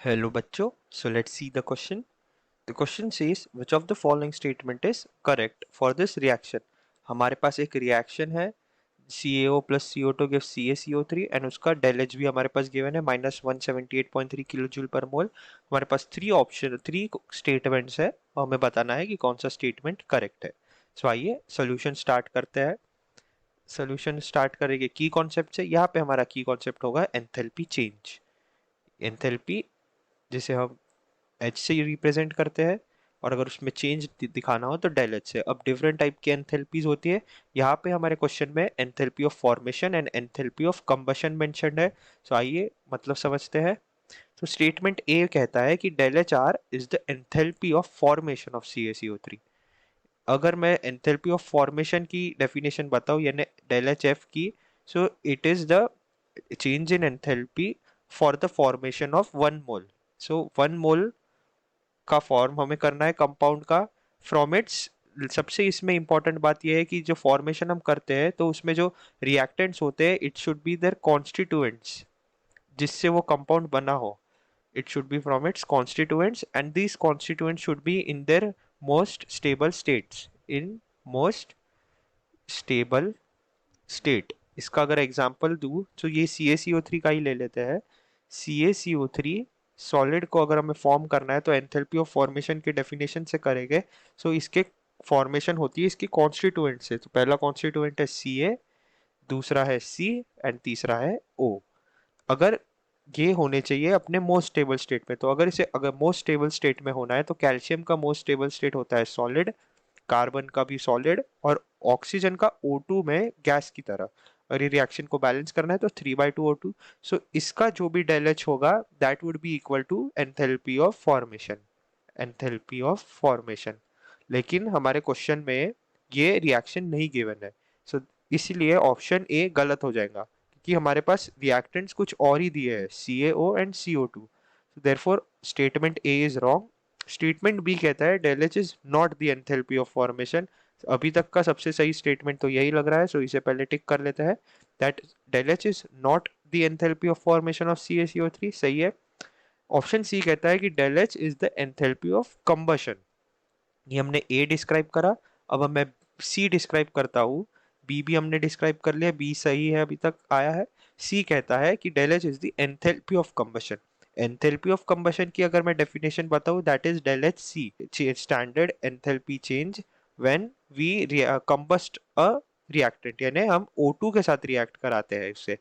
Hello बच्चों, so let's see the question. The question says which of the following statement is correct for this reaction. हमारे पास एक reaction है CaO plus CO2 gives CaCO3 and उसका del H भी हमारे पास given है -178.3 kilojoule पर मोल. हमारे पास थ्री स्टेटमेंट्स है और हमें बताना है कि कौन सा स्टेटमेंट करेक्ट है. सो आइए सोल्यूशन स्टार्ट करते हैं. सोल्यूशन स्टार्ट करेंगे की कॉन्सेप्ट से. यहाँ पे हमारा की कॉन्सेप्ट होगा एंथैल्पी चेंज. एंथैल्पी जिसे हम एच से रिप्रेजेंट करते हैं और अगर उसमें चेंज दिखाना हो तो डेल एच से. अब डिफरेंट टाइप की एंथैल्पीज होती है. यहाँ पे हमारे क्वेश्चन में enthalpy of formation and enthalpy of combustion mentioned है. सो आइए मतलब समझते हैं. तो स्टेटमेंट ए कहता है कि del H R is the enthalpy of formation of CaCO3. अगर मैं एंथैल्पी ऑफ फॉर्मेशन की डेफिनेशन बताऊं यानी डेल एच एफ की, so it is the change in enthalpy for the formation of 1 mole. So 1 mole का form हमें करना है कंपाउंड का फ्रॉम इट्स. सबसे इसमें इंपॉर्टेंट बात यह है कि जो फॉर्मेशन हम करते हैं तो उसमें जो रिएक्टेंट्स होते हैं it should be their constituents जिससे वो कंपाउंड बना हो. It should be from its constituents and these constituents should be in their most stable states. In most stable state. इसका अगर एग्जांपल दूं तो ये CaCO3 का ही ले लेते हैं. CaCO3 सॉलिड को अगर हमें फॉर्म करना है तो एंथैल्पी ऑफ फॉर्मेशन के डेफिनेशन से करेंगे. सो इसके फॉर्मेशन होती है इसकी कॉन्स्टिट्यूएंट से. तो पहला कॉन्स्टिट्यूएंट है Ca, दूसरा है C एंड तीसरा है O. अगर ये होने चाहिए अपने मोस्ट स्टेबल स्टेट में, तो अगर मोस्ट स्टेबल स्टेट में होना है तो कैल्शियम का मोस्ट स्टेबल स्टेट होता है सॉलिड, कार्बन का भी सॉलिड और ऑक्सीजन का O2 में गैस की तरह. और ये रिएक्शन को बैलेंस करना है तो 3/2 O2. सो इसका जो भी डेल एच होगा that would be equal to enthalpy of formation. Enthalpy of formation. लेकिन हमारे क्वेश्चन में ये रिएक्शन नहीं गिवन है. सो इसलिए ऑप्शन ए गलत हो जाएगा क्योंकि हमारे पास रिएक्टेंट्स कुछ और ही दिए हैं CaO and CO2. So therefore statement A is wrong. Statement B कहता है del H is not the enthalpy of formation. अभी तक का सबसे सही स्टेटमेंट तो यही लग रहा है. सो इसे पहले टिक कर लेते हैं that del H is not the enthalpy of formation of CaCO3. सही है. ऑप्शन सी कहता है कि del H is the enthalpy of combustion. ये हमने ए डिस्क्राइब करा. अब मैं सी डिस्क्राइब करता हूँ. बी भी हमने डिस्क्राइब कर लिया. बी सही है अभी तक आया है. सी कहता है कि del H is the enthalpy of combustion. Enthalpy of combustion की अगर मैं डेफिनेशन बताऊं that is del H C standard enthalpy change when we combust a reactant यानी हम O2 के साथ रिएक्ट कराते हैं इससे.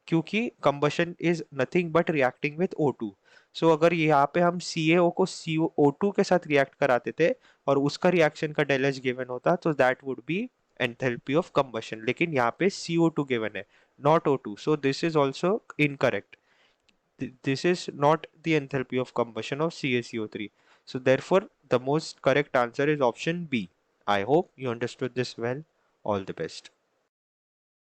क्योंकि combustion is nothing but reacting with O2. सो अगर यहाँ पे हम CaO को CO2 के साथ रिएक्ट कराते थे और उसका रिएक्शन का डेल एच गिवन होता तो that would B enthalpy of combustion. लेकिन यहाँ पे CO2 गिवन है not O2. So this is also incorrect. This is not the enthalpy of combustion of CaCO3. So therefore the most correct answer is option B. I hope you understood this well. All the best.